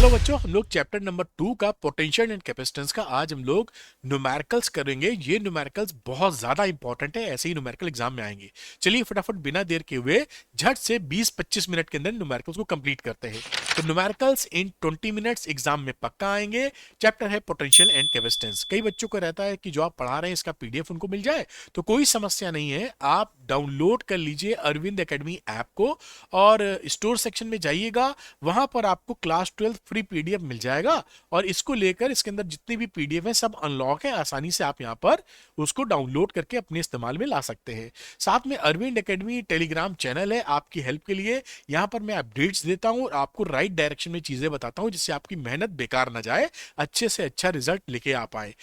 Hello बच्चों, हम लोग चैप्टर नंबर 2 का पोटेंशियल एंड कैपेसिटेंस का आज हम लोग न्यूमेरिकल्स करेंगे। ये न्यूमेरिकल्स बहुत ज्यादा इंपॉर्टेंट है, ऐसे ही न्यूमेरिकल एग्जाम में आएंगे। चलिए फटाफट बिना देर के हुए झट से 20-25 मिनट के अंदर न्यूमेरिकल्स को कंप्लीट करते हैं। तो न्यूमेरिकल्स इन 20 मिनट्स एग्जाम में पक्का आएंगे। चैप्टर है पोटेंशियल एंड कैपेसिटेंस। कई बच्चों को रहता है कि जो आप पढ़ा रहे हैं इसका पीडीएफ उनको मिल जाए, तो कोई समस्या नहीं है, आप डाउनलोड कर लीजिए अरविंद एकेडमी ऐप को और स्टोर सेक्शन में जाइएगा। वहां पर आपको क्लास 12 फ्री पीडीएफ मिल जाएगा और इसको लेकर इसके अंदर जितने भी पीडीएफ हैं सब अनलॉक है, आसानी से आप यहां पर उसको डाउनलोड करके अपने इस्तेमाल में ला सकते हैं। साथ में अरविंद एकेडमी टेलीग्राम चैनल है आपकी हेल्प के लिए। यहां पर मैं अपडेट्स देता हूं और आपको राइट डायरेक्शन में चीजें बताता हूं जिससे आपकी मेहनत बेकार ना जाए, अच्छे से अच्छा रिजल्ट लेके आ पाए।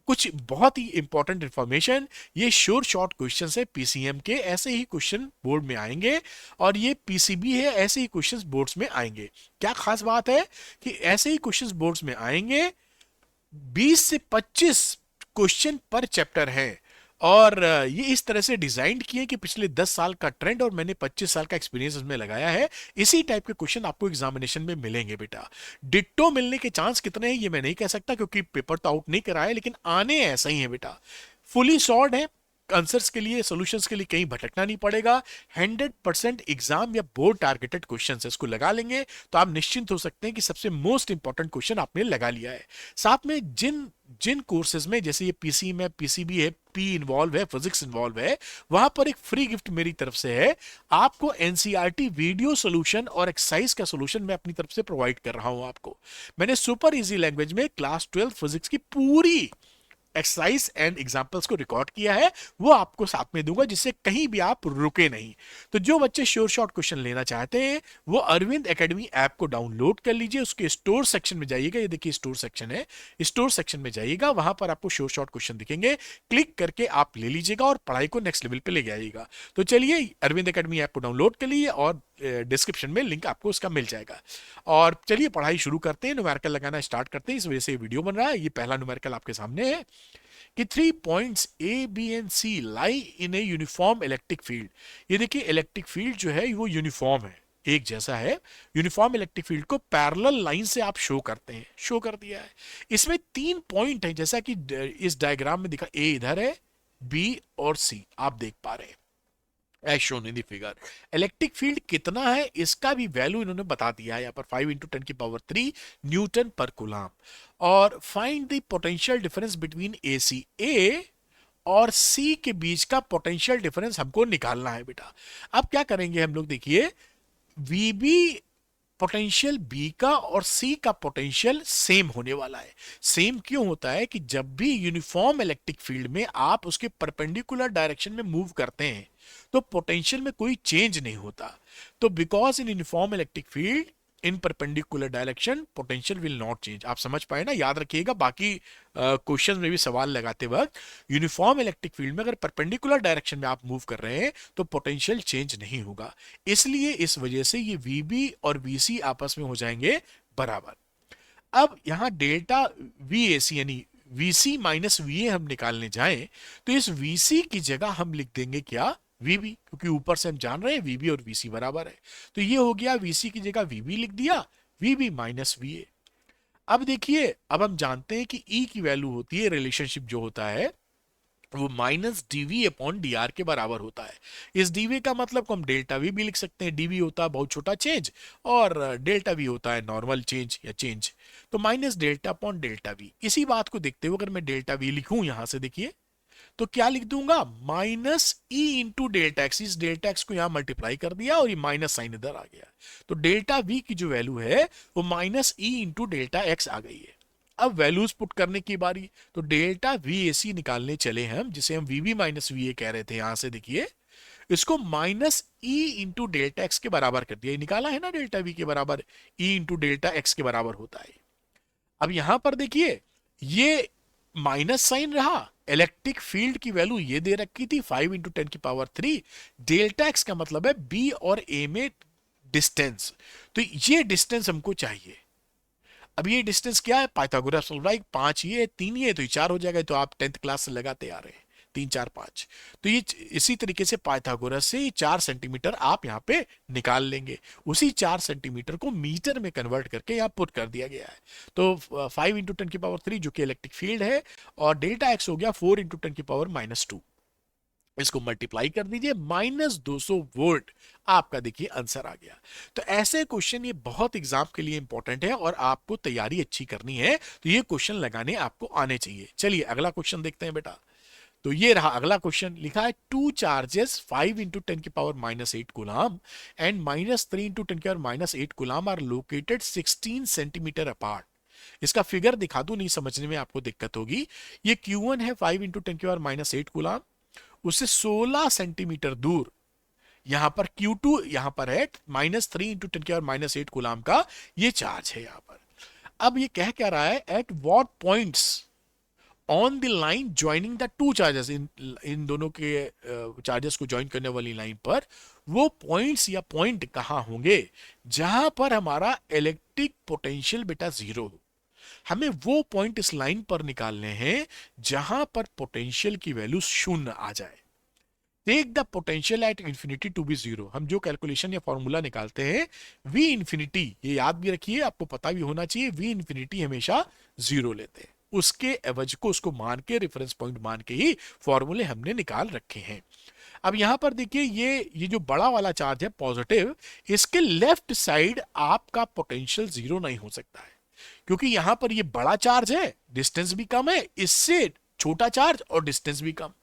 कुछ बहुत ही इंपॉर्टेंट इंफॉर्मेशन, ये श्योर शॉर्ट क्वेश्चन है पीसीएम के, ऐसे ही क्वेश्चन बोर्ड में आएंगे और ये पीसीबी है, ऐसे ही क्वेश्चंस बोर्ड्स में आएंगे। क्या खास बात है कि ऐसे ही क्वेश्चंस बोर्ड्स में आएंगे, 20 से 25 क्वेश्चन पर चैप्टर है और ये इस तरह से डिजाइन किए कि पिछले 10 साल का ट्रेंड और मैंने 25 साल का एक्सपीरियंस इसमें लगाया है, इसी टाइप के क्वेश्चन आपको एग्जामिनेशन में मिलेंगे बेटा। डिट्टो मिलने के चांस कितने हैं ये मैं नहीं कह सकता क्योंकि पेपर तो आउट नहीं कराया, लेकिन आने ऐसा ही है बेटा। फुली सॉर्ड है, आंसर्स के लिए सॉल्यूशंस के लिए कहीं भटकना नहीं पड़ेगा। 100% एग्जाम या बोर्ड टारगेटेड क्वेश्चन है, इसको लगा लेंगे तो आप निश्चिंत हो सकते हैं कि सबसे मोस्ट इंपॉर्टेंट क्वेश्चन आपने लगा लिया है। साथ में जिन जिन कोर्सेज में जैसे ये पीसी में पीसीबी है, पी इन्वॉल्व है, फिजिक्स इन्वॉल्व है, वहां पर एक फ्री गिफ्ट मेरी तरफ से है। आपको एनसीईआरटी वीडियो सॉल्यूशन और एक्सरसाइज का सॉल्यूशन मैं अपनी तरफ से प्रोवाइड कर रहा हूं आपको। मैंने सुपर इजी लैंग्वेज में क्लास 12 फिजिक्स की पूरी एक्सरसाइज एंड एग्जाम्पल्स को रिकॉर्ड किया है, वो आपको साथ में दूंगा जिससे कहीं भी आप रुके नहीं। तो जो बच्चे श्योर शॉर्ट क्वेश्चन लेना चाहते हैं वो अरविंद एकेडमी ऐप को डाउनलोड कर लीजिए, उसके स्टोर सेक्शन में जाइएगा, ये देखिए स्टोर सेक्शन है, स्टोर सेक्शन में जाइएगा, वहां पर आपको श्योर शॉर्ट क्वेश्चन दिखेंगे, क्लिक करके आप ले लीजिएगा और पढ़ाई को नेक्स्ट लेवल पे ले जाइएगा। तो चलिए अरविंद एकेडमी ऐप को डाउनलोड कर लीजिए और डिस्क्रिप्शन में लिंक आपको उसका मिल जाएगा। और चलिए पढ़ाई शुरू करते हैं, न्यूमेरिकल लगाना स्टार्ट करते हैं, इस वजह से ये वीडियो बन रहा है। ये पहला न्यूमेरिकल आपके सामने है कि 3 points A B and C lie in a uniform electric field. ये देखिए इलेक्ट्रिक फील्ड जो है वो यूनिफॉर्म है, एक जैसा है। यूनिफॉर्म इलेक्ट्रिक फील्ड को पैरेलल लाइन से आप शो करते हैं, शो कर दिया है। इसमें 3 पॉइंट है जैसा कि इस डायग्राम में दिखा, ए इधर है, बी और सी आप देख पा रहे हैं as shown in the figure. Electric field कितना है इसका भी वैल्यू इन्होंने बता दिया है यहाँ पर, 5 इंटू 10 की पावर 3 न्यूटन पर कूलम। और find the potential difference between A C, A और सी के बीच का पोटेंशियल डिफरेंस हमको निकालना है बेटा। अब क्या करेंगे हम लोग, देखिए वीबी पोटेंशियल बी का और सी का पोटेंशियल सेम होने वाला है। सेम क्यों होता है कि जब भी यूनिफॉर्म इलेक्ट्रिक फील्ड में आप उसके परपेंडिकुलर डायरेक्शन में मूव करते हैं तो पोटेंशियल में कोई चेंज नहीं होता। तो because in uniform electric field in perpendicular direction potential will not change. आप समझ पाए ना, याद रखिएगा बाकी क्वेश्चन में भी सवाल लगाते वक्त यूनिफॉर्म इलेक्ट्रिक फील्ड में अगर परपेंडिकुलर डायरेक्शन में आप मूव कर रहे हैं तो पोटेंशियल चेंज नहीं होगा। इसलिए इस वजह से ये वीबी और वीसी आपस में हो जाएंगे बराबर। अब यहां डेल्टा वी ए सी यानी वीसी माइनस वीए हम निकालने जाएं तो इस वीसी की जगह हम लिख देंगे क्या, वीबी, क्योंकि ऊपर से हम जान रहे हैं वीबी और वीसी बराबर है। तो ये हो गया, वीसी की जगह वीबी लिख दिया, वीबी माइनस वीए। अब देखिए, अब हम जानते हैं कि ई की वैल्यू होती है, रिलेशनशिप जो होता है वो minus d v upon d r के बराबर होता है। इस डीवी का मतलब को हम डेल्टा वी भी लिख सकते हैं, डीवी होता है बहुत छोटा चेंज और डेल्टा वी होता है नॉर्मल चेंज या चेंज। तो minus delta upon delta we, इसी बात को देखते हुए अगर मैं डेल्टा वी लिखूं यहां से, देखिए तो क्या लिख दूंगा, minus E into delta x. इस डेल्टा एक्स को यहां मल्टीप्लाई कर दिया और ये माइनस साइन इधर आ गया, तो डेल्टा वी की जो वैल्यू है वो minus E into delta x आ गई है। अब वैल्यूज पुट करने की बारी, तो डेल्टा वी ए सी निकालने चले हम, जिसे हम V B minus V A कह रहे थे, यहां से देखिए इसको minus E into delta x के बराबर कर दिया, निकाला है ना डेल्टा वी के बराबर, ई इंटू डेल्टा एक्स के बराबर होता है। अब यहां पर देखिए ये माइनस साइन रहा, इलेक्ट्रिक फील्ड की वैल्यू ये दे रखी थी 5 इंटू 10 की पावर 3, डेल्टा एक्स का मतलब है बी और ए में डिस्टेंस, तो ये डिस्टेंस हमको चाहिए। अब ये डिस्टेंस क्या है, पाइथागोरस ऑलराइट, 5 ये 3 ये तो 4 हो जाएगा, तो आप 10th क्लास से लगाते आ रहे हैं। 3 4 5। तो ये इसी तरीके से पाइथागोरस से ये 4 सेंटीमीटर आप यहाँ पे निकाल लेंगे। उसी 4 सेंटीमीटर को मीटर में कन्वर्ट करके यहाँ पुट कर दिया गया है। तो 5 इंटू 10⁻³ जो कि इलेक्ट्रिक फील्ड है, और डेल्टा एक्स हो गया 4 इंटू 10⁻⁻²। इसको मल्टीप्लाई कर दीजिए, -200 वोल्ट आपका देखिए आंसर आ गया। तो ऐसे क्वेश्चन ये बहुत एग्जाम के लिए इंपॉर्टेंट है, और आपको तैयारी अच्छी करनी है तो ये क्वेश्चन लगाने आपको आने चाहिए। चलिए अगला क्वेश्चन देखते हैं बेटा। तो ये रहा अगला क्वेश्चन, लिखा है 2 charges 5 into 10⁻⁸ coulomb and -3 into 10⁻⁸ coulomb are located 16 centimetre apart. इसका फिगर दिखा दूं, नहीं समझने में आपको दिक्कत होगी। ये Q1 है 5 इंटू 10⁻⁸ कूलम, उससे 16 सेंटीमीटर दूर यहां पर Q2 यहां पर है -3 इंटू 10⁻⁸ कूलम का ये चार्ज है यहां पर। अब ये कह क्या रहा है, at what points on the line joining the two charges, इन दोनों के चार्जेस को ज्वाइन करने वाली लाइन पर वो पॉइंट्स या पॉइंट कहां होंगे जहां पर हमारा इलेक्ट्रिक पोटेंशियल बेटा जीरो हो। हमें वो पॉइंट इस लाइन पर निकालने हैं जहां पर पोटेंशियल की वैल्यू शून्य आ जाए। Take the potential at infinity to be zero. हम जो कैलकुलेशन या फॉर्मूला निकालते हैं वी इंफिनिटी, ये याद भी रखिए, आपको पता भी होना चाहिए, वी इंफिनिटी हमेशा जीरो लेते हैं। उसके एवज को उसको मान के, रेफरेंस पॉइंट मान के ही फॉर्मूले हमने निकाल रखे हैं। अब यहां पर देखिए ये जो बड़ा वाला चार्ज है पॉजिटिव, इसके लेफ्ट साइड आपका पोटेंशियल जीरो नहीं हो सकता है, क्योंकि यहां पर ये बड़ा चार्ज है, डिस्टेंस भी कम है, इससे छोटा चार्ज और डिस्टेंस भी कम।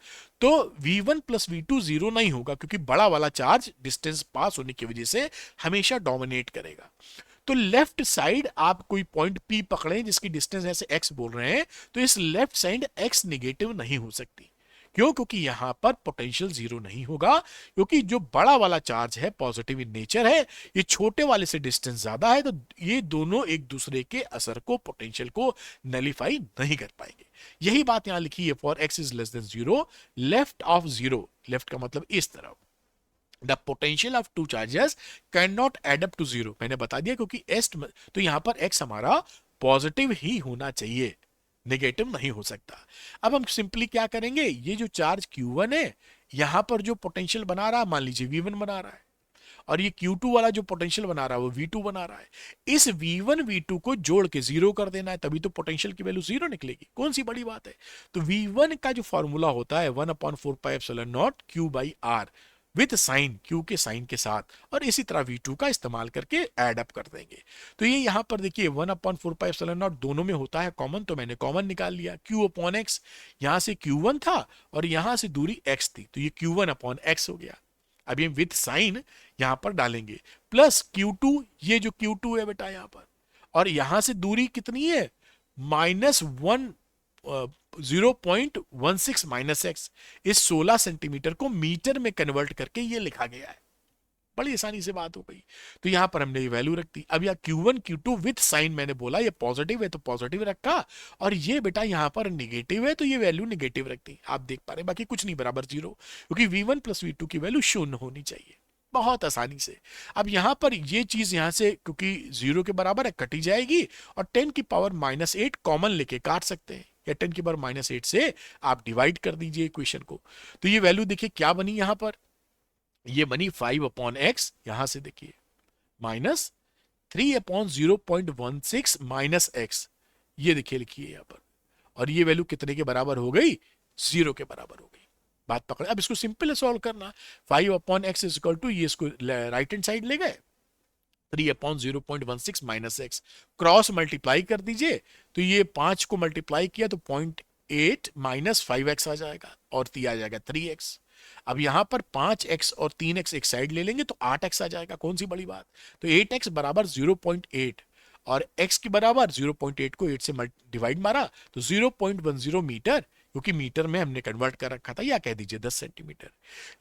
तो v1 प्लस v2 जीरो नहीं होगा, क्योंकि बड़ा वाला चार्ज डिस्टेंस पास होने की वजह से हमेशा डोमिनेट करेगा। तो लेफ्ट साइड आप कोई पॉइंट P पकड़े जिसकी डिस्टेंस ऐसे x बोल रहे हैं, तो इस लेफ्ट साइड x निगेटिव नहीं हो सकती। क्यों? क्योंकि यहां पर पोटेंशियल जीरो नहीं होगा, क्योंकि जो बड़ा वाला चार्ज है पॉजिटिव इन नेचर है, ये छोटे वाले से डिस्टेंस ज्यादा है, तो ये दोनों एक दूसरे के असर को, पोटेंशियल को नलीफाई नहीं कर पाएंगे। यही बात यहां लिखी है, for x is less than zero, left of zero, left का मतलब इस तरफ, the potential of two charges can not add up to zero. मैंने बता दिया क्योंकि एस, तो यहां पर x हमारा पॉजिटिव ही होना चाहिए, नेगेटिव नहीं हो सकता। अब हम सिंपली क्या करेंगे, ये जो चार्ज Q1 है यहां पर जो पोटेंशियल बना रहा है, मान लीजिए V1 बना रहा है, और ये Q2 वाला जो पोटेंशियल बना रहा है वो V2 बना रहा है। इस V1 V2 को जोड़ के जीरो कर देना है, तभी तो पोटेंशियल की वैल्यू जीरो निकलेगी। कौन सी बड़ी बात है। तो V1 का जो फॉर्मूला होता है 1/4πε0 Q/R विद साइन, Q के साइन के साथ, और इसी तरह V2 का इस्तेमाल करके एड अप कर देंगे। तो ये यहां पर देखिए 1/4πε0 दोनों में होता है कॉमन, तो मैंने कॉमन निकाल लिया, Q/x, यहां से Q1 था और यहां से दूरी x थी, तो ये Q1/x हो गया। अब ये विद साइन यहां पर डालेंगे, प्लस Q2, ये जो Q2 है बेटा यहां पर, और यहां से दूरी कितनी है -0.16 माइनस एक्स। इस 16 सेंटीमीटर को मीटर में कन्वर्ट करके ये लिखा गया है, बड़ी आसानी से बात हो गई। तो यहां पर हमने ये वैल्यू रख दी। अब यह Q1 Q2 विद साइन, मैंने बोला ये पॉजिटिव है तो पॉजिटिव रखा, और ये बेटा यहां पर निगेटिव है तो ये वैल्यू निगेटिव रख दी। आप देख पा रहे हैं, बाकी कुछ नहीं, बराबर जीरो, क्योंकि V1 प्लस V2 की वैल्यू शून्य होनी चाहिए, बहुत आसानी से। अब यहां पर ये चीज यहां से क्योंकि जीरो के बराबर है कटी जाएगी, और 10⁻⁻8 कॉमन लेके काट सकते हैं, या 10⁻⁻8 से आप डिवाइड कर दीजिए इक्वेशन को। तो ये वैल्यू देखिए क्या बनी यहां पर, ये बनी 5/x, यहां से देखिए -3/0.16 माइनस एक्स, ये देखिए लिखिए यहां पर, और ये वैल्यू कितने के बराबर हो गई, जीरो के बराबर हो गई। बात पकड़े। अब इसको सिंपल सॉल्व करना, 5/x इज इक्वल टू, ये इसको राइट हैंड साइड ले गए, 3/0.16 माइनस एक्स, क्रॉस मल्टीप्लाई कर दीजिए, तो ये 5 को मल्टीप्लाई किया तो 0.8 माइनस 5x आ जाएगा, और आ जाएगा 3x। अब यहां पर 5x और 3x एक साइड ले लेंगे तो 8x आ जाएगा, कौन सी बड़ी बात। तो 8x बराबर 0.8, और x की बराबर 0.8 को 8 से डिवाइड मारा तो 0.10 मीटर, क्योंकि मीटर में हमने कन्वर्ट कर रखा था, या कह दीजिए 10 सेंटीमीटर।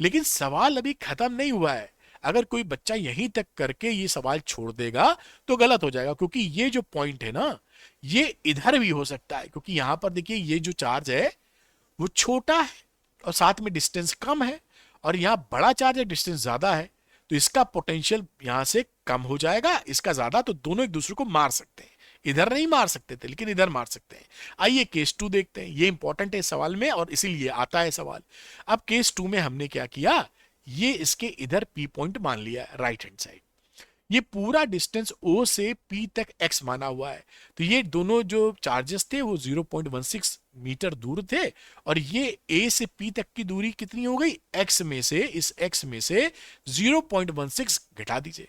लेकिन सवाल अभी खत्म नहीं हुआ है, अगर कोई बच्चा यहीं तक करके ये सवाल छोड़ देगा तो गलत हो जाएगा, क्योंकि ये जो पॉइंट है ना, ये इधर भी हो सकता है, क्योंकि यहां पर देखिए ये जो चार्ज है वो छोटा है और साथ में डिस्टेंस कम है, और यहां बड़ा चार्ज है, डिस्टेंस ज्यादा है, तो इसका पोटेंशियल यहां से कम हो जाएगा, इसका ज्यादा, तो दोनों एक दूसरे को मार सकते हैं, इधर नहीं मार सकते थे लेकिन इधर मार सकते हैं। आइए केस 2 देखते हैं, ये इंपॉर्टेंट है इस सवाल में और इसीलिए आता है सवाल। अब केस 2 में हमने क्या किया, ये इसके इधर पी पॉइंट मान लिया राइट हैंड साइड। ये पूरा डिस्टेंस ओ से पी तक एक्स माना हुआ है। तो ये दोनों जो चार्जेस थे वो 0.16 मीटर दूर थे और ये ए से पी तक की दूरी कितनी हो गई, एक्स में से, इस एक्स में से 0.16 घटा दीजिए,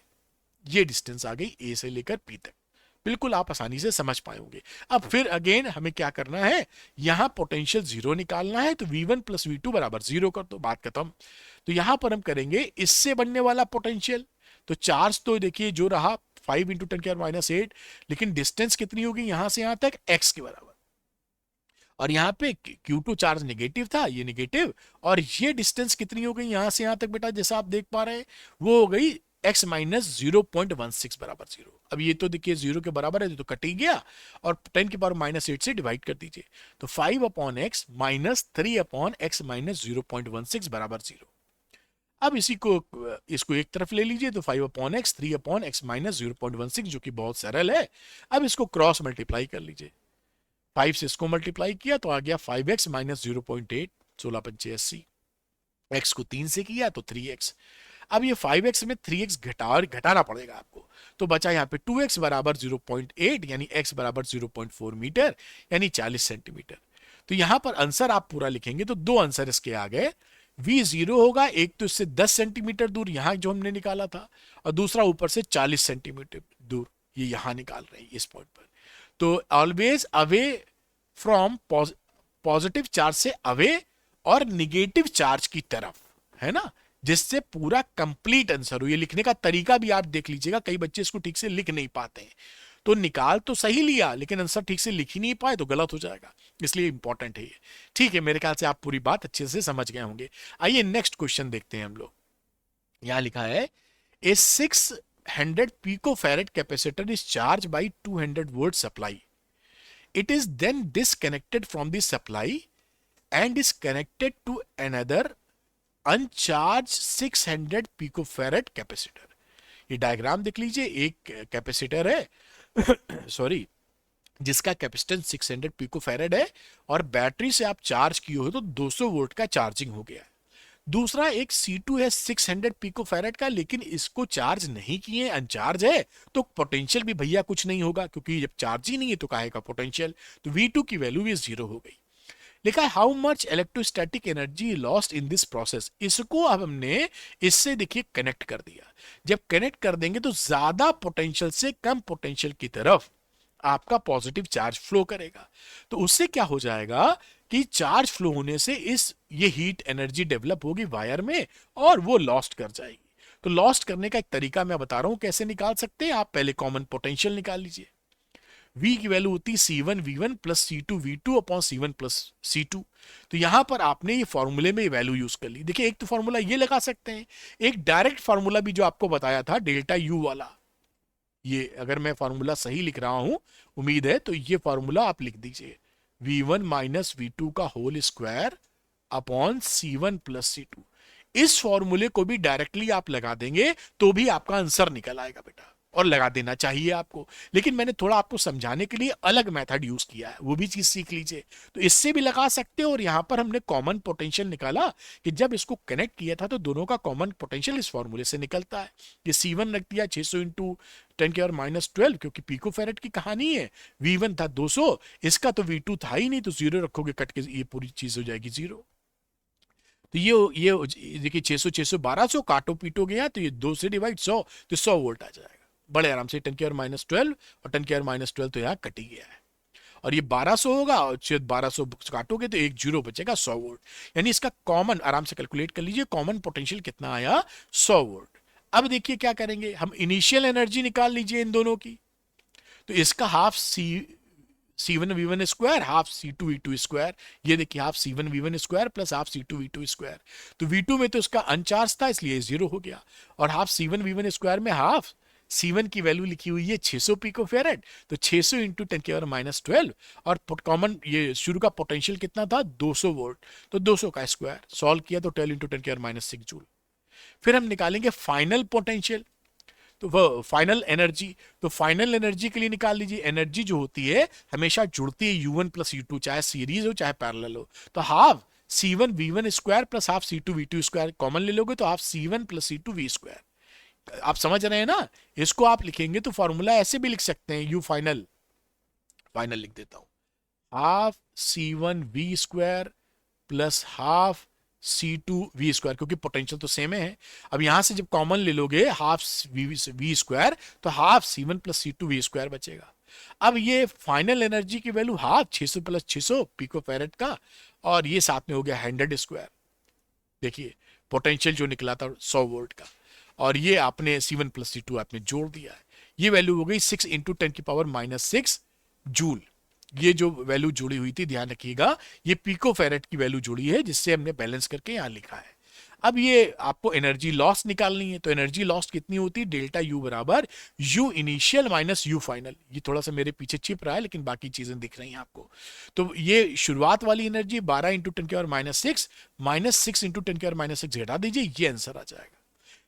ये डिस्टेंस आ गई ए से लेकर पी तक। बिल्कुल आप आसानी से समझ पाएंगे। अब फिर अगेन हमें क्या करना है, यहां पोटेंशियल जीरो निकालना है, तो v1 प्लस v2 बराबर जीरो कर दो, बात खत्म। तो यहां पर हम करेंगे इससे बनने वाला पोटेंशियल, तो चार्ज तो देखिए जो रहा 5 इंटू 10⁻⁸, लेकिन डिस्टेंस कितनी होगी यहां से यहां तक, एक्स के बराबर। और यहाँ पे Q2 चार्ज नेगेटिव था, ये नेगेटिव, और ये डिस्टेंस कितनी हो गई यहां से यहां तक बेटा, जैसा आप देख पा रहे हैं वो हो गई x माइनस 0.16 बराबर जीरो। अब ये तो देखिए जीरो के बराबर है तो कट ही गया, और 10⁻⁸ से डिवाइड कर दीजिए, तो 5/x माइनस 3/x माइनस 0.16 बराबर जीरो। अब इसको एक तरफ ले लीजिए, तो 5/x 3/x माइनस 0.16 जो कि बहुत सरल है। अब इसको क्रॉस मल्टीप्लाई कर लीजिए, 5 से इसको मल्टीप्लाई किया तो आ गया 5x माइनस 0.8, 16×5 x को 3 से किया तो 3x। अब ये 5x में 3x घटाना पड़ेगा आपको, तो बचा यहाँ पे 2x बराबर 0.8 यानी x बराबर 0.4 मीटर यानी 40 सेंटीमीटर। तो यहां पर आंसर आप पूरा लिखेंगे तो दो आंसर इसके आ गए। v0 होगा, एक तो इससे 10 सेंटीमीटर दूर यहां जो हमने निकाला था, और दूसरा ऊपर से 40 सेंटीमीटर दूर ये यहां निकाल रहे हैं इस पॉइंट पर। तो always away from positive charge से अवे और निगेटिव चार्ज की तरफ, है ना, जिससे पूरा कंप्लीट आंसर हो। ये लिखने का तरीका भी आप देख लीजिएगा, कई बच्चे इसको ठीक से लिख नहीं पाते हैं, तो निकाल तो सही लिया लेकिन आंसर ठीक से लिख ही नहीं पाए तो गलत हो जाएगा, इसलिए इंपॉर्टेंट है ये। ठीक है, मेरे ख्याल से आप पूरी बात अच्छे से समझ गए होंगे। आइए नेक्स्ट क्वेश्चन देखते हैं हम लोग। यहां लिखा है ए 600 picofarad capacitor is charge by 200 volt supply, it is then disconnected from the supply and is connected to another uncharged 600 picofarad capacitor। ये डायग्राम देख लीजिए, एक कैपेसिटर है सॉरी जिसका कैपेसिटेंस 600 पिकोफैरेड है और बैटरी से आप चार्ज किए हो तो 200 वोल्ट का चार्जिंग हो गया। दूसरा एक C2 है 600 पिकोफैरेड का, लेकिन इसको चार्ज नहीं किए, अनचार्ज है, तो पोटेंशियल भी भैया कुछ नहीं होगा, क्योंकि जब चार्ज ही नहीं है तो काहे का पोटेंशियल। तो V2 की वैल्यू भी जीरो हो गई। लिखा है how much electrostatic energy lost in this process. इसको अब हमने इससे देखिए कनेक्ट कर दिया। जब कनेक्ट कर देंगे तो ज्यादा पोटेंशियल से कम पोटेंशियल की तरफ आपका पॉजिटिव चार्ज फ्लो करेगा। तो उससे क्या हो जाएगा कि चार्ज फ्लो होने से ये हीट एनर्जी डेवलप होगी वायर में और वो लॉस्ट कर जाएगी। तो लॉस्ट करने का एक तरीका मैं बता रहा हूं कैसे निकाल सकते हैं। आप पहले कॉमन पोटेंशियल निकाल लीजिए। V की वैल्यू होती है C1V1 plus C2V2 upon C1 plus C2। तो यहां पर आपने ये फॉर्मूले में वैल्यू यूज कर ली। देखिए एक तो फॉर्मूला ये लगा सकते हैं, एक डायरेक्ट फॉर्मूला भी जो आपको बताया था डेल्टा U वाला, ये अगर मैं फॉर्मूला सही लिख रहा हूं उम्मीद है, तो ये फॉर्मूला आप लिख दीजिए V1 माइनस V2 का whole square upon C1 plus C2। इस फॉर्मूले को भी डायरेक्टली आप लगा देंगे तो भी आपका आंसर निकल आएगा बेटा, और लगा देना चाहिए आपको, लेकिन मैंने थोड़ा आपको समझाने के लिए अलग मेथड यूज किया है, वो भी चीज सीख लीजिए। तो इससे भी लगा सकते हो, और यहां पर हमने कॉमन पोटेंशियल निकाला कि जब इसको कनेक्ट किया था तो दोनों का कॉमन पोटेंशियल इस फॉर्मूले से निकलता है। ये C1 रख दिया 600 इंटू 10⁻⁻12, क्योंकि पिकोफैरेड की कहानी है। V1 था 200, इसका तो V2 था ही नहीं, तो जीरो रखोगे कट के ये पूरी चीज हो जाएगी जीरो। तो ये देखिए 600 600 1200 काटो पीटो गया तो ये 2 से डिवाइड 100, तो 100 वोल्ट आ जाएगा बड़े आराम से। 10⁻12 और 10⁻12 तो यहाँ कट ही गया है, और ये 1200 होगा और 1200 काटोगे तो एक जीरो बचेगा 100 वोल्ट। यानी इसका कॉमन आराम से कैलकुलेट कर लीजिए, कॉमन पोटेंशियल कितना आया 100 वोल्ट। अब देखिए क्या करेंगे हम, इनिशियल एनर्जी निकाल लीजिए इन दोनों की। तो इसका half C1V1 square half C2V2 square, ये देखिए half C1V1 square plus half C2V2 square. तो V2 में तो इसका अनचार्ज था इसलिए जीरो हो गया, और हाफ C1V1 स्क्वायर में हाफ C1 की वैल्यू लिखी हुई है 600 पिकोफैरेड, तो 600 इंटू 10⁻12, और कॉमन ये शुरू का पोटेंशियल कितना था 200 वोल्ट, तो 200 का स्क्वायर सॉल्व किया तो 12 इंटू 10⁻6 जूल। फिर हम निकालेंगे फाइनल पोटेंशियल। तो वो फाइनल एनर्जी, तो फाइनल एनर्जी के लिए निकाल लीजिए। एनर्जी जो होती है हमेशा जुड़ती है U1 प्लस U2, चाहे सीरीज हो चाहे पैरेलल हो। तो half C1 V1 square plus half C2 V2 square, common ले लोगे तो half C1 plus C2 V square. आप समझ रहे हैं ना? इसको आप लिखेंगे तो फॉर्मूला ऐसे भी लिख सकते हैं, यू फाइनल, फाइनल लिख देता हूं, half C1 V square plus half C2 V square, क्योंकि पोटेंशियल तो सेम है। अब यहां से जब कॉमन ले लोगे हाफ V स्क्वायर, तो half C1 plus C2 V square बचेगा। अब ये फाइनल एनर्जी की value half 600 plus 600 pico farad का, और ये साथ में हो गया 100 स्क्वायर। देखिए पोटेंशियल जो निकला था 100 वोल्ट का, और ये आपने C1 प्लस C2 आपने जोड़ दिया है। ये वैल्यू हो गई 6 इंटू 10⁻⁻6 जूल। ये जो वैल्यू जुड़ी हुई थी ध्यान रखिएगा, ये पिको फेरेड की वैल्यू जुड़ी है, जिससे हमने बैलेंस करके यहां लिखा है। अब ये आपको एनर्जी लॉस निकालनी है, तो एनर्जी लॉस कितनी होती है, डेल्टा यू बराबर you initial minus you final. ये थोड़ा सा मेरे पीछे छिप रहा है लेकिन बाकी चीजें दिख रही हैं आपको। तो ये शुरुआत वाली एनर्जी 12 इंटू 10⁻⁻6 -6 इंटू 10⁻⁻6 घटा दीजिए, ये आंसर आ जाएगा।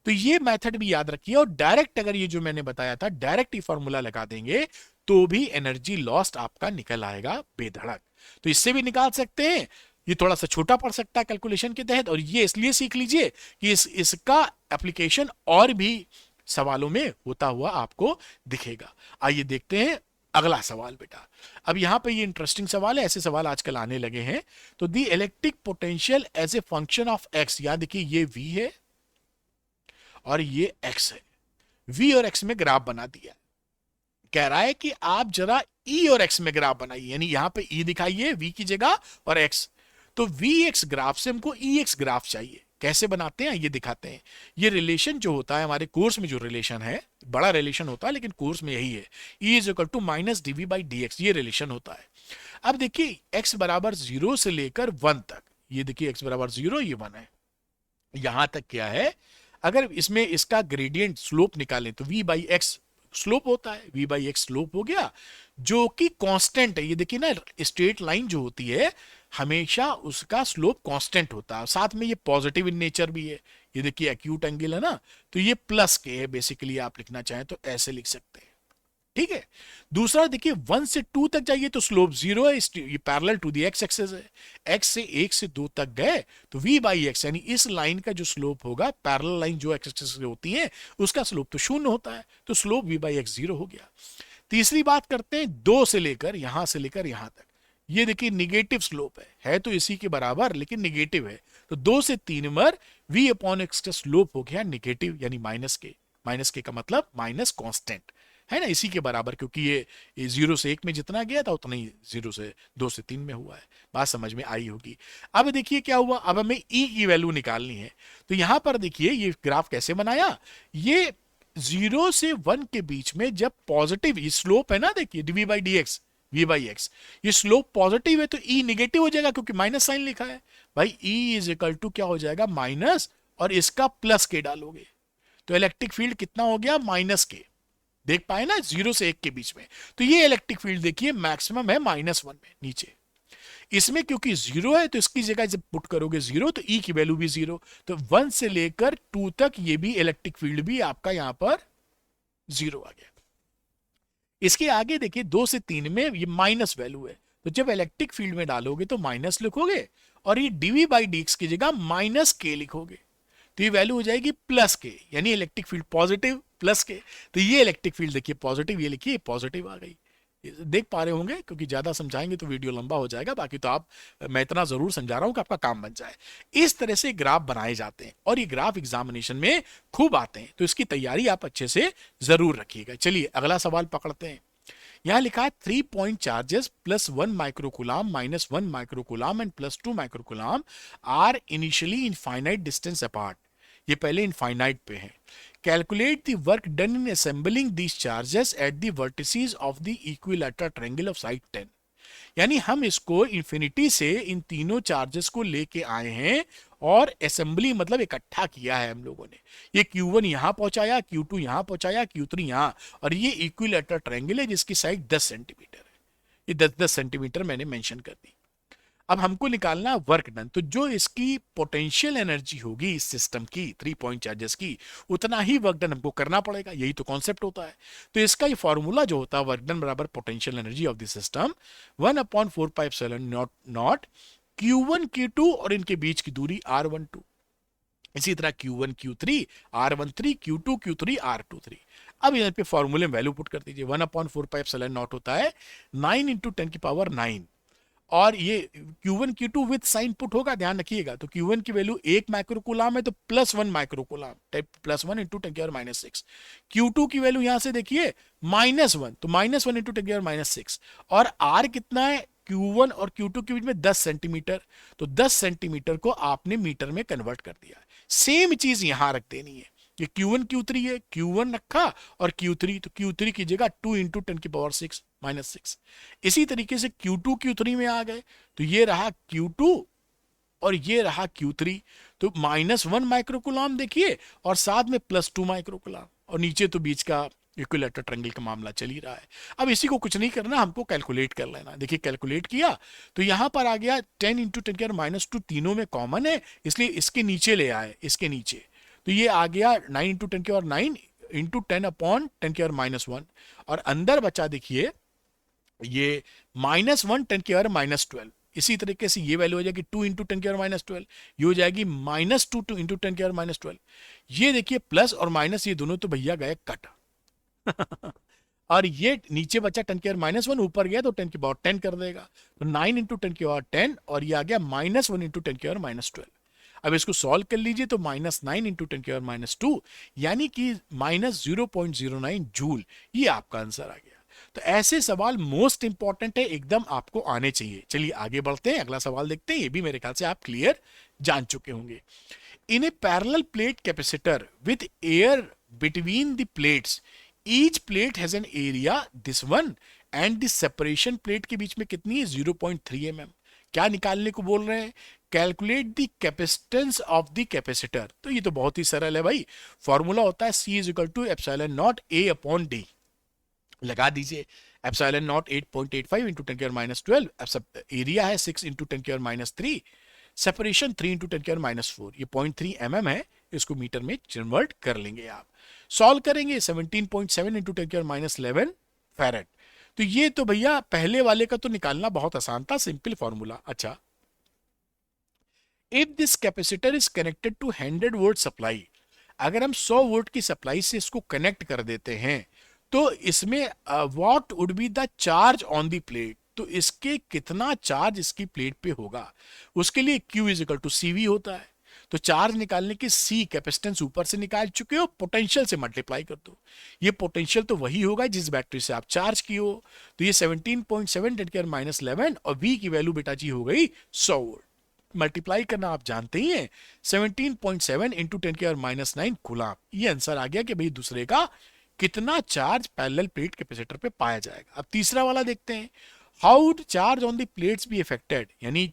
तो ये मेथड भी याद रखिए, और डायरेक्ट अगर ये जो मैंने बताया था डायरेक्ट ही फॉर्मूला लगा देंगे तो भी एनर्जी लॉस्ट आपका निकल आएगा बेधड़क। तो इससे भी निकाल सकते हैं, ये थोड़ा सा छोटा पड़ सकता है कैलकुलेशन के तहत, और ये इसलिए सीख लीजिए कि इसका एप्लीकेशन और भी सवालों में होता हुआ आपको दिखेगा। आइए देखते हैं अगला सवाल बेटा। अब यहां पे ये इंटरेस्टिंग सवाल है, ऐसे सवाल आजकल आने लगे हैं। तो the electric potential as a function of x, याद देखिए ये V है और ये x है, V और x में ग्राफ बना दिया। कह रहा है कि आप जरा E और x में ग्राफ बनाइए, यानी यहां पे E दिखाइए V की जगह और x। तो Vx ग्राफ से हमको EX ग्राफ चाहिए। कैसे बनाते हैं ये दिखाते हैं। ये रिलेशन जो होता है हमारे कोर्स में, जो रिलेशन है बड़ा रिलेशन होता है लेकिन कोर्स में यही है, E is equal to minus dV/dx, ये रिलेशन होता है। अब देखिए x बराबर 0 से लेकर 1 तक, ये देखिए x बराबर 0, ये 1 है, यहां तक क्या है। अगर इसमें इसका ग्रेडियंट स्लोप निकालें तो V/x स्लोप होता है, V/x स्लोप हो गया, जो कि कांस्टेंट है। ये देखिए ना, स्ट्रेट लाइन जो होती है हमेशा उसका स्लोप कांस्टेंट होता है, साथ में ये पॉजिटिव इन नेचर भी है। ये देखिए एक्यूट एंगल है ना, तो ये प्लस के है, बेसिकली आप लिखना चाहें तो ऐसे लिख सकते हैं, ठीक है। दूसरा देखिए 1 से 2 तक जाइए तो स्लोप 0 है, ये parallel to the x axis है। x से 1 से 2 तक गए तो V/x, यानी इस लाइन का जो स्लोप होगा, पैरेलल लाइन जो एक्स एक्सिस से होती है उसका स्लोप तो 0 होता है, तो स्लोप V/x 0 हो गया। तीसरी बात करते हैं 2 से लेकर यहां तक, ये देखिए निगेटिव स्लोप है तो इसी के बराबर लेकिन निगेटिव है। तो 2 से 3 में V/x का स्लोप हो गया निगेटिव, यानी माइनस के का मतलब माइनस कांस्टेंट है ना, इसी के बराबर, क्योंकि ये 0 से 1 में जितना गया था उतना ही 0 से 2 से 3 में हुआ है। बात समझ में आई होगी। अब देखिए क्या हुआ, अब हमें E की वैल्यू निकालनी है। तो यहां पर देखिए ये ग्राफ कैसे बनाया, ये 0 से 1 के बीच में जब पॉजिटिव स्लोप है ना, देखिए dV/dx V/x, ये स्लोप पॉजिटिव है तो E निगेटिव हो जाएगा, क्योंकि माइनस साइन लिखा है भाई। E इज इक्वल टू क्या हो जाएगा, माइनस, और इसका प्लस के डालोगे तो इलेक्ट्रिक फील्ड कितना हो गया, माइनस के। देख पाए ना, 0 से 1 के बीच में। तो ये इलेक्ट्रिक फील्ड देखिए मैक्सिमम है -1 में नीचे। इसमें क्योंकि 0 है तो इसकी जगह जब पुट करोगे 0 तो E की वैल्यू भी 0, तो 1 से लेकर 2 तक ये भी इलेक्ट्रिक फील्ड भी आपका यहां पर 0 आ गया। इसके आगे देखिए 2 से 3 में ये माइनस वैल्यू है, तो जब इलेक्ट्रिक फील्ड में डालोगे तो माइनस लिखोगे, और ये dV/dx की जगह -k लिखोगे, तो ये वैल्यू हो जाएगी +k, यानी इलेक्ट्रिक फील्ड पॉजिटिव +k। तो ये इलेक्ट्रिक फील्ड देखिए पॉजिटिव, ये लिखिए पॉजिटिव आ गई। देख पा रहे होंगे, क्योंकि ज्यादा समझाएंगे तो वीडियो लंबा हो जाएगा, बाकी तो आप, मैं इतना जरूर समझा रहा हूं कि आपका काम बन जाए। इस तरह से ग्राफ बनाए जाते हैं और ये ग्राफ एग्जामिनेशन में खूब आते हैं, तो इसकी तैयारी आप अच्छे से जरूर रखिएगा। चलिए अगला सवाल पकड़ते हैं। यहां लिखा है 3 point charges +1 microcoulomb -1 microcoulomb and +2 microcoulomb are initially infinite distance apart. ये पहले इनफाइनाइट पे है। Calculate the work done in assembling these charges at the vertices of the equilateral triangle of side 10। यानी हम इसको इंफिनिटी से इन तीनों चार्जेस को लेके आए हैं और असेंबली मतलब इकट्ठा किया है हम लोगों ने। ये Q1 यहां पहुंचाया, Q2 यहां पहुंचाया, Q3 यहां, और ये इक्विलैटरल ट्रायंगल है जिसकी साइड 10 सेंटीमीटर है। ये 10-10 सेंटीमीटर मैंने मेंशन कर दी। अब हमको निकालना वर्क डन, तो जो इसकी पोटेंशियल एनर्जी होगी इस सिस्टम की 3 पॉइंट चार्जेस की, उतना ही वर्क डन हमको करना पड़ेगा, यही तो कॉन्सेप्ट होता है। तो इसका ये फॉर्मूला जो होता है वर्क डन बराबर potential energy of the system 1/4πε naught naught Q1 Q2 और इनके बीच की दूरी R12, इसी तरह Q1 Q3 R13 Q2 Q3 R23। अब यहाँ पे फॉर्मूले में वैल्यू पुट कर दीजिए, 1/4πε0 होता है 9 × 10⁹ और ये Q1 Q2 with sign put होगा, ध्यान रखिएगा। तो Q1 की वैल्यू 1 माइक्रोकूलाम है तो +1 माइक्रोकूलाम, +1 × 10⁻⁶। Q2 की वैल्यू यहां से देखिए -1, तो -1 × 10⁻⁶। और R कितना है Q1 और Q2 के बीच में 10 सेंटीमीटर, तो 10 सेंटीमीटर को आपने मीटर में कन्वर्ट कर दिया। सेम चीज यहां रख देनी है, ये Q1 Q3 है, Q1 रखा और Q3, तो Q3 की जगह 2 × 10⁻⁶। इसी तरीके से Q2 Q3 में आ गए, तो ये रहा Q2 और ये रहा Q3, तो -1 माइक्रोकूलाम देखिए और साथ में +2 माइक्रोकूलाम, और नीचे तो बीच का इक्विलेटरल ट्रायंगल का मामला चल ही रहा है। अब इसी को कुछ नहीं करना, हमको कैलकुलेट कर लेना। देखिए कैलकुलेट किया तो यहां पर आ गया 10 × 10⁻², तीनों में कॉमन है इसलिए इसके नीचे ले आए, इसके नीचे, तो ये आ गया 9 × 10⁹ × 10 और अंदर बचा देखिए ये -1 10⁻12। इसी तरीके से ये वैल्यू हो जाएगी 2 × 10⁻12, ये हो जाएगी -2 × 10⁻12। ये देखिए प्लस और माइनस ये दोनों तो भैया गए कट और ये नीचे बचा 10⁻1, ऊपर गया तो 10⁻10 कर देगा, तो 9 × 10⁻10 और ये आ गया -1 × 10⁻12। अब इसको सॉल्व कर लीजिए तो -9 × 10⁻², यानी कि -0.09 जूल, ये आपका आंसर आ गया। तो ऐसे सवाल मोस्ट इंपॉर्टेंट है, एकदम आपको आने चाहिए। चलिए आगे बढ़ते हैं, अगला सवाल देखते हैं, ये भी मेरे ख्याल से आप क्लियर जान चुके होंगे। In a parallel plate capacitor with air between the plates, each plate has an area this one and the separation plate के बीच में कितनी है 0.3 mm। क्या निकालने को बोल रहे हैं? Calculate the capacitance of the capacitor. तो ये तो बहुत ही सरल है भाई, फॉर्मूला होता है C = ε0 A/d। लगा दीजिए ε0 8.85 × 10⁻12, अब सब एरिया है 6 × 10⁻3, सेपरेशन 3 × 10⁻4, ये 0.3 mm है, इसको मीटर में कन्वर्ट कर लेंगे आप। सॉल्व करेंगे 17.7 × 10⁻11 फैरेड। तो ये तो भैया पहले वाले का तो निकालना बहुत आसान था, सिंपल फॉर्मूला। अच्छा, if this capacitor is connected to 100 volt supply, अगर हम 100 वोल्ट की सप्लाई से इसको कनेक्ट कर देते हैं तो इसमें what would be the charge on the plate, तो इसके कितना चार्ज इसकी प्लेट पे होगा, उसके लिए Q = CV होता है। तो चार्ज निकालने के C कैपेसिटेंस ऊपर से निकाल चुके हो, पोटेंशियल से मल्टीप्लाई कर दो, ये पोटेंशियल तो वही होगा जिस बैटरी से आप चार्ज किए हो। तो ये 17.7 10⁻11 और V की वैल्यू बेटा जी हो गई 100 वोल्ट। मल्टीप्लाई करना आप जानते ही हैं, 17.7 × 10⁻9 कूलम, ये आंसर आ गया कि भाई दूसरे का कितना चार्ज पैरेलल प्लेट कैपेसिटर पे पाया जाएगा। अब तीसरा वाला देखते हैं, how would charge on the plates be affected, यानी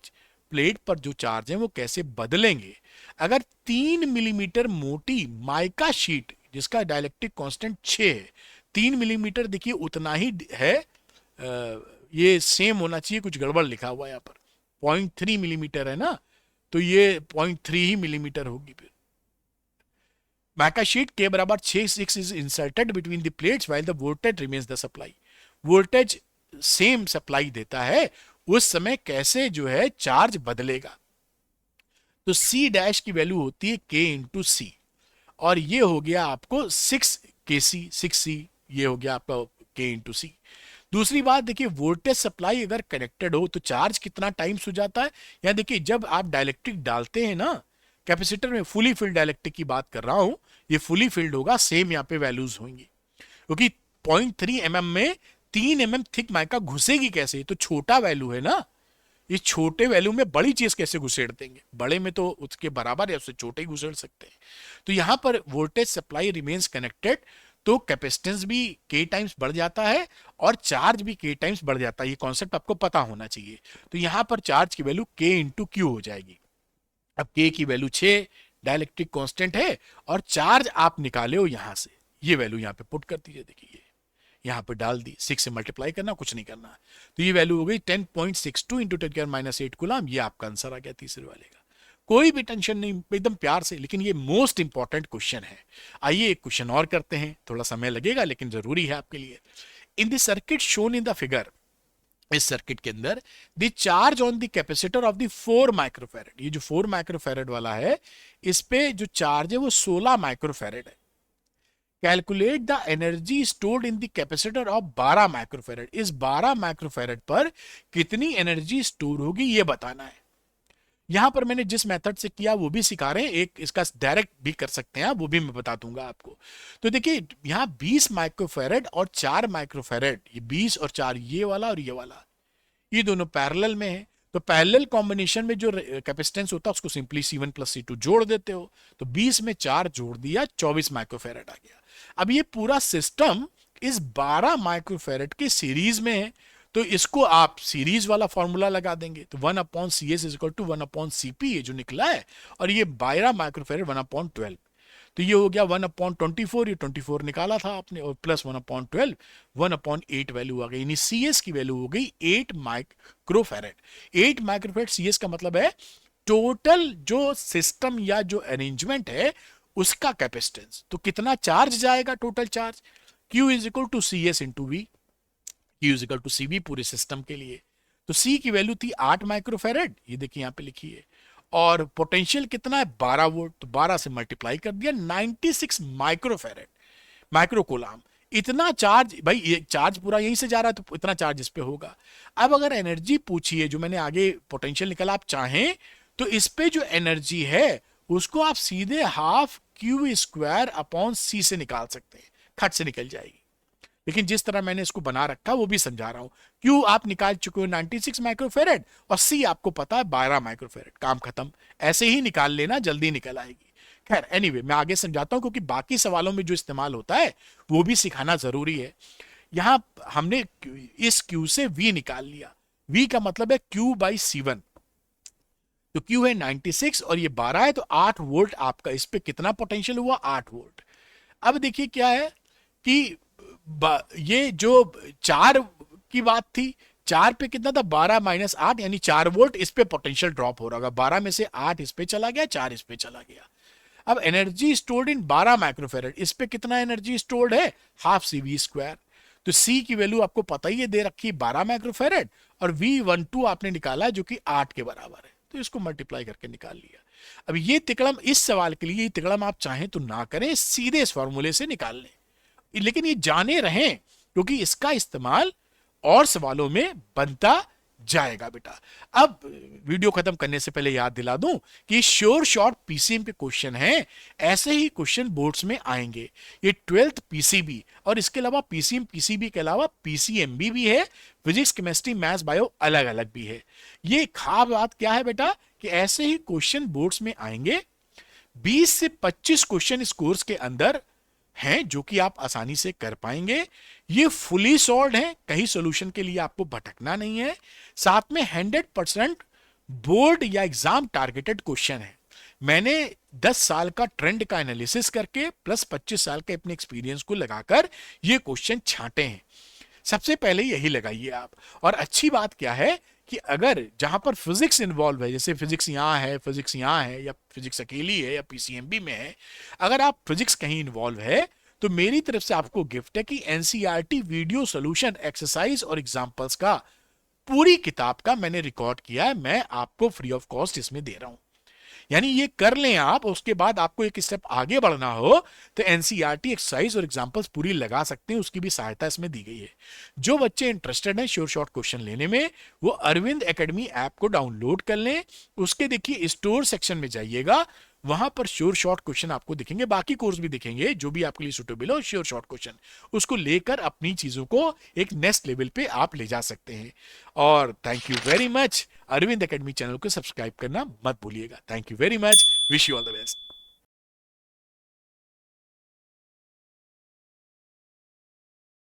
प्लेट पर जो चार्ज है वो कैसे बदलेंगे अगर 3 मिलीमीटर मोटी माइका शीट जिसका डाइलेक्ट्रिक कांस्टेंट 6 है, 3 मिलीमीटर देखिए उतना ही है, ये सेम होना चाहिए, कुछ गड़बड़ लिखा हुआ है यहाँ पर, 0.3 मिलीमीटर है ना, तो ये 0.3 ही मिलीमीटर होगी। फिर माइका शीट के बराबर 6 is inserted between the plates while the voltage remains the supply, voltage same supply देता है, उस समय कैसे जो है चार्ज बदलेगा। तो C डैश की वैल्यू होती है K × C, और ये हो गया आपको 6 ये हो गया आपका K × C। दूसरी बात देखिए, वोल्टेज सप्लाई अगर कनेक्टेड हो तो चार्ज कितना टाइम्स हो जाता है। यहाँ देखिए जब आप डाइलेक्ट्रिक डालते हैं ना कैपेसिटर में, फुली फिल्ड डाइलेक्ट्रिक की बात कर रहा हूं, ये फुली फिल्ड होगा, सेम यहाँ पे वैल्यूज होंगी, क्योंकि 0.3 mm में 3 mm थिक माइका घुसेगी कैसे, तो छोटा वैल्यू है ना, इस छोटे वैल्यू में बड़ी चीज कैसे घुसेड़ देंगे, बड़े में तो उसके बराबर या उससे छोटे ही घुसेड़ सकते हैं। तो यहां पर वोल्टेज सप्लाई रिमेन्स कनेक्टेड, तो कैपेसिटेंस भी K टाइम्स बढ़ जाता है और चार्ज भी K टाइम्स बढ़ जाता है, ये कॉन्सेप्ट आपको पता होना चाहिए। तो यहां पर चार्ज की वैल्यू K × Q हो जाएगी। अब K की वैल्यू 6 डाइलेक्ट्रिक कांस्टेंट है और चार्ज आप निकाले हो यहां से, ये वैल्यू यहां पे पुट कर दीजिए, देखिए यहाँ पे डाल दी, 6 से मल्टीप्लाई करना, कुछ नहीं करना। तो ये वैल्यू हो गई 10.62 इंटू 10⁻⁸ कूलम। ये आपका आंसर आ गया तीसरे वाले का। कोई भी टेंशन नहीं, एकदम प्यार से, लेकिन ये मोस्ट इंपॉर्टेंट क्वेश्चन है। आइए एक क्वेश्चन और करते हैं, थोड़ा समय लगेगा लेकिन जरूरी है आपके लिए। In the circuit shown in the figure, इस सर्किट के अंदर the charge on the capacitor of the 4 microfarad, ये जो 4 माइक्रोफैरेड वाला है, इस पे जो चार्ज है वो 16 माइक्रोफैरेड है। Calculate the energy stored in the capacitor of 12 microfarad, इस 12 माइक्रोफैरेड पर कितनी एनर्जी स्टोर होगी ये बताना है। यहां पर मैंने जिस मेथड से किया वो भी सिखा रहे हैं, एक इसका डायरेक्ट भी कर सकते हैं, वो भी मैं बता दूंगा आपको। तो देखिए यहां 20 माइक्रोफैरेड और 4 माइक्रोफैरेड, ये 20 और 4, ये वाला और ये वाला, ये दोनों पैरेलल में है। तो पैरेलल कॉम्बिनेशन में जो कैपेसिटेंस होता है उसको सिंपली C1 प्लस C2 जोड़ देते हो, तो 20 में 4 जोड़ दिया, 24 माइक्रोफैरेड आ गया। अब ये पूरा सिस्टम इस 12 माइक्रोफैरेड के सीरीज में है, तो इसको आप सीरीज वाला फॉर्मूला लगा देंगे, तो 1/CS is equal to 1/CP, ये जो निकला है, और ये 12 माइक्रोफैरेड 1/12, तो ये हो गया 1/24, ये 24 निकाला था आपने, और प्लस 1/12, 1/8 वैल्यू आ गई, यानी CS की वैल्यू हो गई 8 माइक्रोफैरेड। 8 माइक्रोफैरेड CS का मतलब है टोटल जो सिस्टम या जो अरेंजमेंट है उसका कैपेसिटेंस। तो कितना चार्ज जाएगा, total charge, Q is equal to CS into V, Q is equal to CV पूरे सिस्टम के लिए। तो C की वैल्यू थी 8 माइक्रोफैरेड, ये देखिए यहाँ पे लिखी है, और पोटेंशियल कितना है 12 वोल्ट, तो 12 से मल्टीप्लाई कर दिया 96 माइक्रोफैरेड, माइक्रोकूलम। इतना चार्ज, भाई ये चार्ज पूरा यहीं से जा रहा है तो इतना चार्ज इस पे होगा। अब अगर एनर्जी पूछिए, जो मैंने आगे पोटेंशियल निकाला, आप चाहें तो इस पे जो एनर्जी है उसको आप सीधे हाफ Q² अपॉन C से निकाल सकते हैं, खट से निकल जाएगी। लेकिन जिस तरह मैंने इसको बना रखा वो भी समझा रहा हूं। Q आप निकाल चुके हो 96 माइक्रोफैरेड और C आपको पता है 12 माइक्रोफैरेड, काम खत्म। ऐसे ही निकाल लेना, जल्दी निकल आएगी। खैर एनीवे, मैं आगे समझाता हूं, क्योंकि बाकी सवालों में जो इस्तेमाल होता है वो भी सिखाना जरूरी है। यहां हमने इस Q से V निकाल लिया, V का मतलब है Q/C1, तो Q है 96 और ये 12 है, तो 8 वोल्ट आपका, इस पे कितना पोटेंशियल हुआ, 8 वोल्ट। अब देखिए क्या है कि ये जो 4 की बात थी, 4 पे कितना था, 12 माइनस 8, यानी 4 वोल्ट इस पे पोटेंशियल ड्रॉप हो रहा होगा। 12 में से 8 इस पे चला गया, 4 इस पे चला गया। अब एनर्जी स्टोर्ड इन 12 माइक्रोफैरेड, इस पे कितना एनर्जी स्टोर्ड है, हाफ CV²। तो C की वैल्यू आपको पता ही है, दे रखी है 12 माइक्रोफैरेड, और V12 आपने निकाला जो कि 8 के बराबर है, तो इसको मल्टीप्लाई करके निकाल लिया। अब ये तिकड़म इस सवाल के लिए, ये तिकड़म आप चाहें तो ना करें, सीधे इस फॉर्मूले से निकाल लें, लेकिन ये जाने रहें क्योंकि इसका इस्तेमाल और सवालों में बनता जाएगा बेटा। अब वीडियो खत्म करने से पहले याद दिला दूं कि श्योर शॉर्ट PCM के क्वेश्चन हैं, ऐसे ही क्वेश्चन बोर्ड्स में आएंगे। ये 12th PCB और इसके अलावा PCM PCB के अलावा PCMB भी है, फिजिक्स केमिस्ट्री मैथ्स बायो अलग अलग भी है। ये खास बात क्या है बेटा कि ऐसे ही क्वेश्चन बोर्ड्स में आएंगे। 20 से 25 क्वेश्चन इस कोर्स के अंदर हैं जो कि आप आसानी से कर पाएंगे। ये फुली सॉल्व्ड है, कहीं सॉल्यूशन के लिए आपको भटकना नहीं है। साथ में 100% बोर्ड या एग्जाम टारगेटेड क्वेश्चन है। मैंने 10 साल का ट्रेंड का एनालिसिस करके प्लस 25 साल के अपने एक्सपीरियंस को लगाकर ये क्वेश्चन छांटे हैं। सबसे पहले यही लगाइए आप। और अच्छी बात क्या है कि अगर जहां पर फिजिक्स इन्वॉल्व है, जैसे फिजिक्स यहाँ है, फिजिक्स यहाँ है, या फिजिक्स अकेली है, या PCMB में है, अगर आप फिजिक्स कहीं इन्वॉल्व है तो मेरी तरफ से आपको गिफ्ट है कि NCERT वीडियो सोल्यूशन एक्सरसाइज और एग्जाम्पल्स का पूरी किताब का मैंने रिकॉर्ड किया है, मैं आपको फ्री ऑफ कॉस्ट इसमें दे रहा हूं। यानी ये कर लें आप, उसके बाद आपको एक स्टेप आगे बढ़ना हो तो NCERT एक्सरसाइज और एग्जांपल्स पूरी लगा सकते हैं, उसकी भी सहायता इसमें दी गई है। जो बच्चे इंटरेस्टेड हैं श्योर शॉर्ट क्वेश्चन लेने में, वो अरविंद एकेडमी ऐप को डाउनलोड कर लें। उसके देखिए स्टोर सेक्शन में जाइएगा, वहां पर श्योर शॉर्ट क्वेश्चन आपको दिखेंगे, बाकी कोर्स भी दिखेंगे, जो भी आपके लिए सुटेबल हो श्योर शॉर्ट क्वेश्चन, उसको लेकर अपनी चीजों को एक नेक्स्ट लेवल पे आप ले जा सकते हैं। और thank you very much. Arvind academy channel को सब्सक्राइब करना मत भूलिएगा। Thank you very much, wish you all the best.